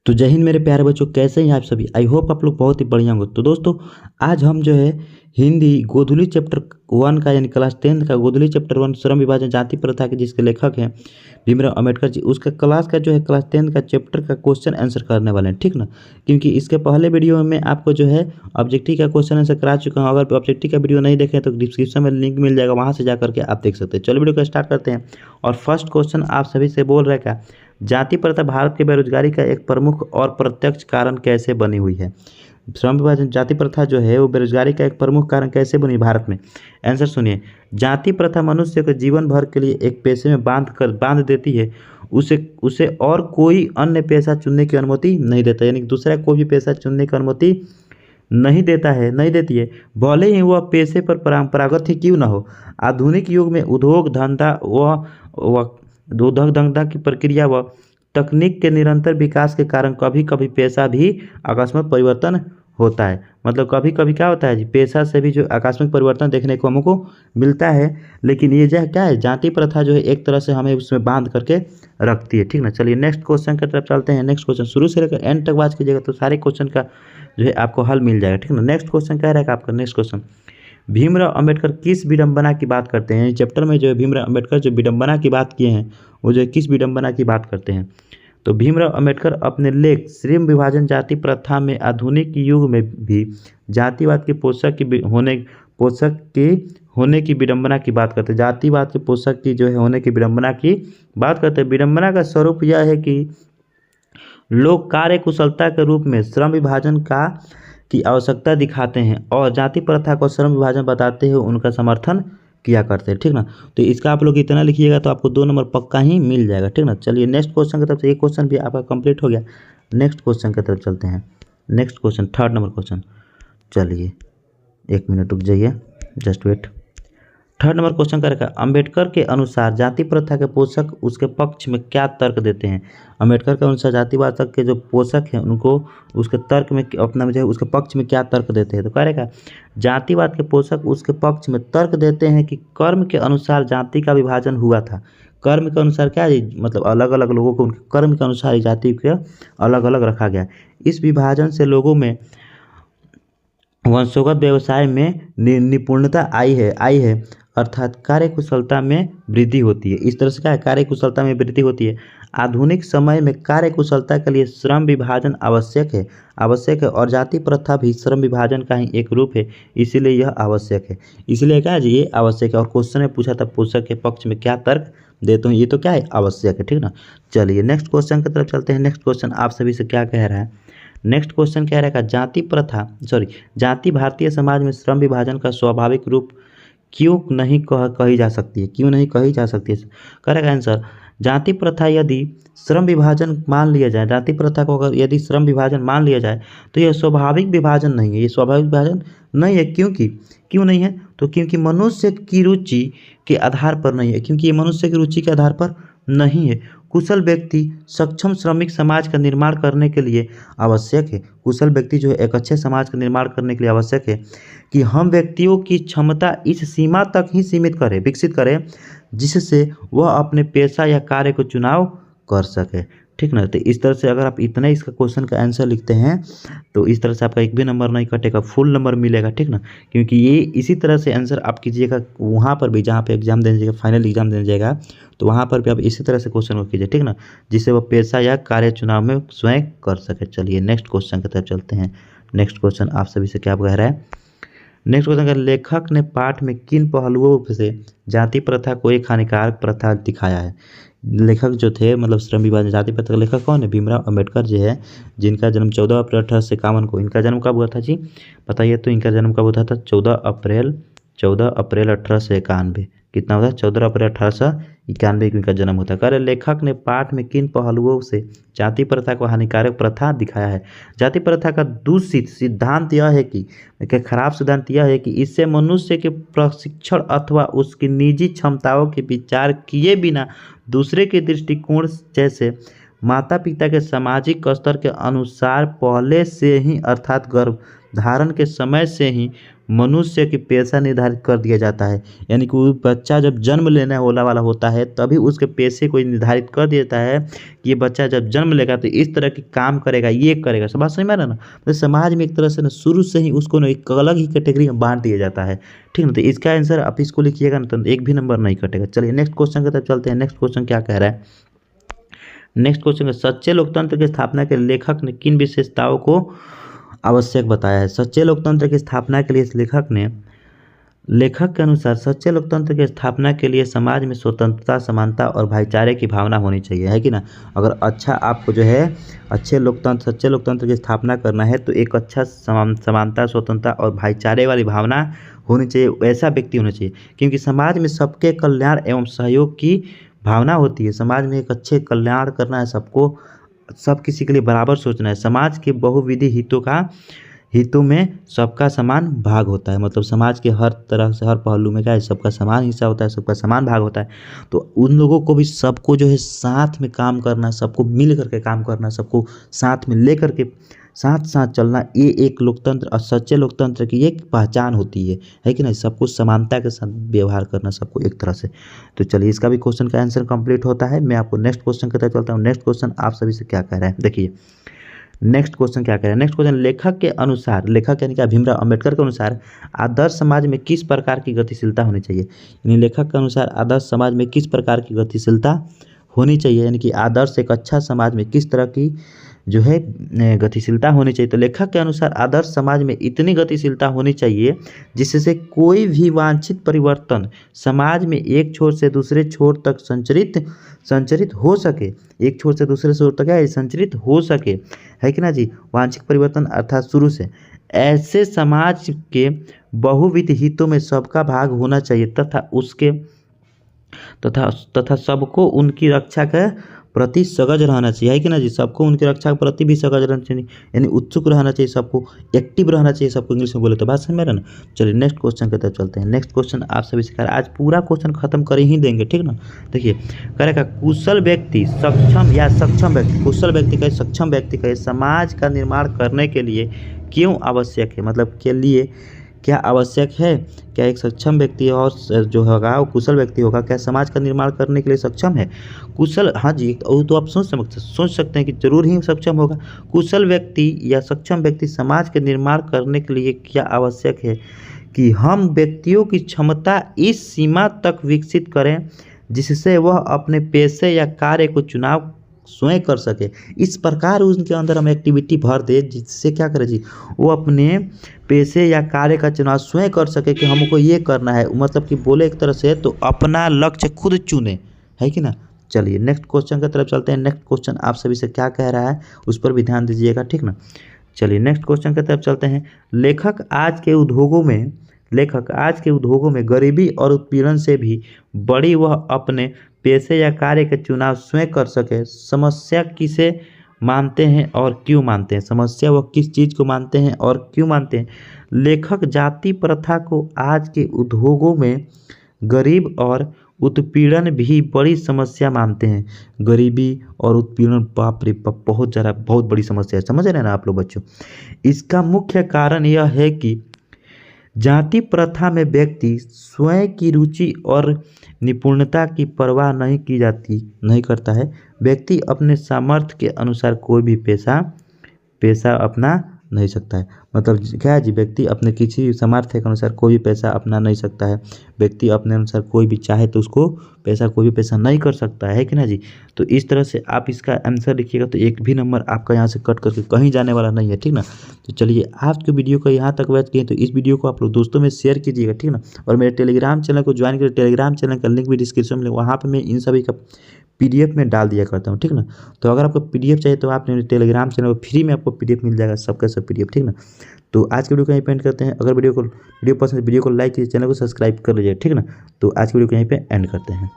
तो जय हिंद मेरे प्यारे बच्चों, कैसे हैं आप सभी। आई होप आप लोग बहुत ही बढ़िया होंगे। तो दोस्तों आज हम जो है हिंदी गोधुली चैप्टर 1 का यानी क्लास 10 का गोधुली चैप्टर 1 श्रम विभाजन जाति प्रथा के जिसके लेखक हैं भीमराव अम्बेडकर जी, उसका क्लास का जो है क्लास 10 का चैप्टर का क्वेश्चन आंसर करने वाले हैं, ठीक ना। क्योंकि इसके पहले वीडियो में आपको जो है ऑब्जेक्टिव का क्वेश्चन आंसर करा चुका हूँ। अगर ऑब्जेक्टिव का वीडियो नहीं देखें तो डिस्क्रिप्शन में लिंक मिल जाएगा, वहाँ से जा करके आप देख सकते हैं। चलो वीडियो को स्टार्ट करते हैं। और फर्स्ट क्वेश्चन आप सभी से बोल रहे क्या, जाति प्रथा भारत के बेरोजगारी का एक प्रमुख और प्रत्यक्ष कारण कैसे बनी हुई है। श्रम विभाजन जाति प्रथा जो है वो बेरोजगारी का एक प्रमुख कारण कैसे बनी भारत में। आंसर सुनिए, जाति प्रथा मनुष्य को जीवन भर के लिए एक पेशे में बांध देती है। उसे उसे और कोई अन्य पेशा चुनने की अनुमति नहीं देता, यानी दूसरा कोई भी पेशा चुनने की अनुमति नहीं देती है, भले ही वह पेशे पर परंपरागत ही क्यों ना हो। आधुनिक युग में उद्योग धंधा की प्रक्रिया व तकनीक के निरंतर विकास के कारण कभी कभी पेशा भी आकस्मिक परिवर्तन होता है। मतलब कभी कभी क्या होता है जी, पेशा से भी जो आकस्मिक परिवर्तन देखने को हमको मिलता है। लेकिन ये जो क्या है, जाति प्रथा जो है एक तरह से हमें उसमें बांध करके रखती है, ठीक ना। चलिए नेक्स्ट क्वेश्चन की तरफ चलते हैं। नेक्स्ट क्वेश्चन शुरू से लेकर एंड तक बात कीजिएगा तो सारे क्वेश्चन का जो है आपको हल मिल जाएगा, ठीक ना। नेक्स्ट क्वेश्चन क्या रहेगा आपका। नेक्स्ट क्वेश्चन, भीमराव अम्बेडकर किस विडंबना की बात करते हैं। चैप्टर में जो है भीमराव अम्बेडकर जो विडंबना की बात किए हैं वो जो है किस विडंबना की बात करते हैं। तो भीमराव अम्बेडकर अपने लेख श्रम विभाजन जाति प्रथा में आधुनिक युग में भी जातिवाद के पोषक के होने की विडंबना की बात करते हैं। जातिवाद के पोषक की जो है होने की विडंबना की बात करते हैं। विडंबना का स्वरूप यह है कि लोग कार्य कुशलता के रूप में श्रम विभाजन की आवश्यकता दिखाते हैं और जाति प्रथा को श्रम विभाजन बताते हुए उनका समर्थन किया करते हैं, ठीक ना। तो इसका आप लोग इतना लिखिएगा तो आपको 2 नंबर पक्का ही मिल जाएगा, ठीक ना। चलिए नेक्स्ट क्वेश्चन की तरफ से, एक क्वेश्चन भी आपका कंप्लीट हो गया। नेक्स्ट क्वेश्चन की तरफ चलते हैं। Next question 3rd number question. चलिए 1 मिनट रुक जाइए, just wait. 3rd number question का रखा, अम्बेडकर के अनुसार जाति प्रथा के पोषक उसके पक्ष में क्या तर्क देते हैं। अम्बेडकर के अनुसार जातिवाद के जो पोषक हैं उनको उसके तर्क में अपना जो है उसके पक्ष में क्या तर्क देते हैं। तो क्या रहेगा, जातिवाद के पोषक उसके पक्ष में तर्क देते हैं कि कर्म के अनुसार जाति का विभाजन हुआ था। कर्म के अनुसार क्या है, मतलब अलग अलग लोगों को उनके कर्म के अनुसार जाति को अलग अलग रखा गया। इस विभाजन से लोगों में वंशोगत व्यवसाय में निपुणता आई है, अर्थात कार्यकुशलता में वृद्धि होती है। इस तरह से क्या है, कार्यकुशलता में वृद्धि होती है। आधुनिक समय में कार्यकुशलता के लिए श्रम विभाजन आवश्यक है और जाति प्रथा भी श्रम विभाजन का ही एक रूप है, इसीलिए यह आवश्यक है। इसलिए क्या है जी, ये आवश्यक है। और क्वेश्चन में पूछा था पोषक के पक्ष में क्या तर्क देते हैं, ये तो क्या है, आवश्यक है, ठीक ना। चलिए नेक्स्ट क्वेश्चन की तरफ चलते हैं। नेक्स्ट क्वेश्चन आप सभी से क्या कह रहा है। नेक्स्ट क्वेश्चन क्या रहेगा, जाति भारतीय समाज में श्रम विभाजन का स्वाभाविक रूप क्यों नहीं कही जा सकती है। करेक्ट आंसर, जाति प्रथा यदि श्रम विभाजन मान लिया जाए, जाति प्रथा को अगर यदि श्रम विभाजन मान लिया जाए तो यह स्वाभाविक विभाजन नहीं है, ये स्वाभाविक विभाजन नहीं है। क्यों नहीं है, तो क्योंकि मनुष्य की रुचि के आधार पर नहीं है, क्योंकि ये मनुष्य की रुचि के आधार पर नहीं है। कुशल व्यक्ति सक्षम श्रमिक समाज का निर्माण करने के लिए आवश्यक है। कुशल व्यक्ति जो है एक अच्छे समाज का निर्माण करने के लिए आवश्यक है कि हम व्यक्तियों की क्षमता इस सीमा तक ही विकसित करें जिससे वह अपने पेशा या कार्य को चुनाव कर सके, ठीक ना। तो इस तरह से अगर आप इतना इसका क्वेश्चन का आंसर लिखते हैं तो इस तरह से आपका एक भी नंबर नहीं कटेगा, फुल नंबर मिलेगा, ठीक ना। क्योंकि ये इसी तरह से आंसर आप कीजिएगा वहाँ पर भी जहाँ पे एग्जाम देने जाएगा, फाइनल एग्जाम देने जाएगा तो वहाँ पर भी आप इसी तरह से क्वेश्चन को कीजिए, ठीक ना, जिससे वो पेशा या कार्य चुनाव में स्वयं कर सके। चलिए नेक्स्ट क्वेश्चन की तरफ चलते हैं। नेक्स्ट क्वेश्चन आप सभी से क्या कह रहा है। नेक्स्ट क्वेश्चन का, लेखक ने पाठ में किन पहलुओं से जाति प्रथा को एक हानिकारक प्रथा दिखाया है। लेखक जो थे मतलब श्रम विभाजन जाति प्रथा का लेखक कौन है, भीमराव अम्बेडकर जी है, जिनका जन्म 14 अप्रैल 1851 को। इनका जन्म कब हुआ था जी, बताइए तो। इनका जन्म कब हुआ था, 14 अप्रैल 1891। कितना हुआ, 14 अप्रैल 1891 को इनका जन्म होता है। कह रहे लेखक ने पाठ में किन पहलुओं से जाति प्रथा को हानिकारक प्रथा दिखाया है। जाति प्रथा का दूषित सिद्धांत यह है कि खराब सिद्धांत यह है कि इससे मनुष्य के प्रशिक्षण अथवा उसकी निजी क्षमताओं के विचार किए बिना दूसरे के दृष्टिकोण जैसे माता पिता के सामाजिक स्तर के अनुसार पहले से ही अर्थात गर्भ धारण के समय से ही मनुष्य की पेशा निर्धारित कर दिया जाता है। यानी कि वो बच्चा जब जन्म लेने वाला होता है तभी उसके पेशे को निर्धारित कर दिया जाता है कि ये बच्चा जब जन्म लेगा तो इस तरह के काम करेगा, ये करेगा। सब बात समझ में आ रहा है ना। तो समाज में एक तरह से ना शुरू से ही उसको ना एक अलग ही कैटेगरी में बांट दिया जाता है, ठीक ना। तो इसका आंसर आप इसको लिखिएगा ना तो एक भी नंबर नहीं कटेगा। चलिए नेक्स्ट क्वेश्चन की तरफ चलते हैं। नेक्स्ट क्वेश्चन क्या कह रहा है। नेक्स्ट क्वेश्चन है, सच्चे लोकतंत्र की स्थापना के लेखक ने किन विशेषताओं को आवश्यक बताया है। सच्चे लोकतंत्र की स्थापना के लिए लेखक के अनुसार सच्चे लोकतंत्र की स्थापना के लिए समाज में स्वतंत्रता, समानता और भाईचारे की भावना होनी चाहिए, है कि ना। अगर अच्छा आपको जो है सच्चे लोकतंत्र की स्थापना करना है तो एक अच्छा समानता, स्वतंत्रता और भाईचारे वाली भावना होनी चाहिए। ऐसा व्यक्ति होना चाहिए क्योंकि समाज में सबके कल्याण एवं सहयोग की भावना होती है। समाज में एक अच्छे कल्याण करना है, सबको, सब किसी के लिए बराबर सोचना है। समाज के बहुविधि हितों में सबका समान भाग होता है। मतलब समाज के हर तरह से हर पहलू में क्या है, सबका समान हिस्सा होता है, सबका समान भाग होता है। तो उन लोगों को भी सबको जो है साथ में काम करना है, सबको मिल करके काम करना है, सबको साथ में ले करके साथ साथ चलना, ये एक लोकतंत्र और सच्चे लोकतंत्र की एक पहचान होती है कि नहीं। सबको समानता के साथ व्यवहार करना, सबको एक तरह से। तो चलिए इसका भी क्वेश्चन का आंसर कंप्लीट होता है। मैं आपको नेक्स्ट क्वेश्चन की तरफ चलता हूँ। नेक्स्ट क्वेश्चन आप सभी से क्या कह रहा है, देखिए नेक्स्ट क्वेश्चन क्या कह रहा है। नेक्स्ट क्वेश्चन, लेखक के अनुसार, लेखक यानी कि भीमराव अंबेडकर के अनुसार आदर्श समाज में किस प्रकार की गतिशीलता होनी चाहिए। यानी लेखक के अनुसार आदर्श समाज में किस प्रकार की गतिशीलता होनी चाहिए, यानी कि आदर्श एक अच्छा समाज में किस तरह की जो है गतिशीलता होनी चाहिए। तो लेखक के अनुसार आदर्श समाज में इतनी गतिशीलता होनी चाहिए जिससे कोई भी वांछित परिवर्तन समाज में एक छोर से दूसरे छोर तक संचरित हो सके। एक छोर से दूसरे छोर तक क्या संचरित हो सके, है कि ना जी। वांछित परिवर्तन अर्थात शुरू से ऐसे समाज के बहुविध हितों में सबका भाग होना चाहिए तथा सबको उनकी रक्षा के प्रति सजग रहना चाहिए, है कि ना जी। सबको उनकी रक्षा के प्रति भी सजग रहना चाहिए, यानी उत्सुक रहना चाहिए, सबको एक्टिव रहना चाहिए, सबको इंग्लिश में बोले तो बात समझ में ना। चलिए नेक्स्ट क्वेश्चन की तरफ चलते हैं। नेक्स्ट क्वेश्चन आप सभी से आज पूरा क्वेश्चन खत्म कर ही देंगे, ठीक ना। देखिए करेगा, कुशल व्यक्ति सक्षम व्यक्ति, कुशल व्यक्ति का सक्षम व्यक्ति का समाज का निर्माण करने के लिए क्यों आवश्यक है, मतलब के लिए क्या आवश्यक है। क्या एक सक्षम व्यक्ति और जो होगा वो कुशल व्यक्ति होगा, क्या समाज का निर्माण करने के लिए सक्षम है। कुशल, हाँ जी, तो आप सोच सकते हैं कि जरूर ही सक्षम होगा। कुशल व्यक्ति या सक्षम व्यक्ति समाज के निर्माण करने के लिए क्या आवश्यक है कि हम व्यक्तियों की क्षमता इस सीमा तक विकसित करें जिससे वह अपने पेशे या कार्य को चुनाव स्वयं कर सके। इस प्रकार उनके अंदर हम एक्टिविटी भर दे जिससे क्या करे जी, वो अपने पेशे या कार्य का चुनाव स्वयं कर सके कि हमको ये करना है। मतलब कि बोले एक तरह से तो अपना लक्ष्य खुद चुने, है कि ना। चलिए नेक्स्ट क्वेश्चन की तरफ चलते हैं। नेक्स्ट क्वेश्चन आप सभी से क्या कह रहा है उस पर भी ध्यान दीजिएगा, ठीक ना। चलिए नेक्स्ट क्वेश्चन की तरफ चलते हैं। लेखक आज के उद्योगों में गरीबी और उत्पीड़न से भी बड़ी वह अपने पेशे या कार्य के चुनाव स्वयं कर सके। समस्या किसे मानते हैं और क्यों मानते हैं, समस्या वह किस चीज़ को मानते हैं और क्यों मानते हैं। लेखक जाति प्रथा को आज के उद्योगों में गरीब और उत्पीड़न भी बड़ी समस्या मानते हैं। गरीबी और उत्पीड़न बाप रे बाप बहुत बड़ी समस्या है, समझ रहे हैं ना आप लोग बच्चों। इसका मुख्य कारण यह है कि जाति प्रथा में व्यक्ति स्वयं की रुचि और निपुणता की परवाह नहीं करता है। व्यक्ति अपने सामर्थ्य के अनुसार कोई भी पेशा अपना नहीं सकता है। मतलब क्या है जी, व्यक्ति अपने किसी सामर्थ्य के अनुसार कोई भी पैसा अपना नहीं सकता है। व्यक्ति अपने अनुसार कोई भी चाहे तो उसको कोई भी पैसा नहीं कर सकता है कि ना जी। तो इस तरह से आप इसका आंसर लिखिएगा तो एक भी नंबर आपका यहाँ से कट करके कहीं जाने वाला नहीं है, ठीक ना। तो चलिए आज के वीडियो को यहाँ तक वैच किए तो इस वीडियो को आप लोग दोस्तों में शेयर कीजिएगा, ठीक ना। और मेरे टेलीग्राम चैनल को ज्वाइन करिए, टेलीग्राम चैनल का लिंक भी डिस्क्रिप्शन में, वहाँ पर मैं इन सभी का PDF में डाल दिया करता हूँ, ठीक ना। तो अगर आपको PDF चाहिए तो आप मेरे टेलीग्राम चैनल पर फ्री में आपको PDF मिल जाएगा, सबका सब PDF, ठीक ना। तो आज के वीडियो को यहीं पे एंड करते हैं। अगर वीडियो पसंद है वीडियो को लाइक कीजिए, चैनल को सब्सक्राइब कर लीजिए, ठीक ना। तो आज के वीडियो को यहीं पे एंड करते हैं।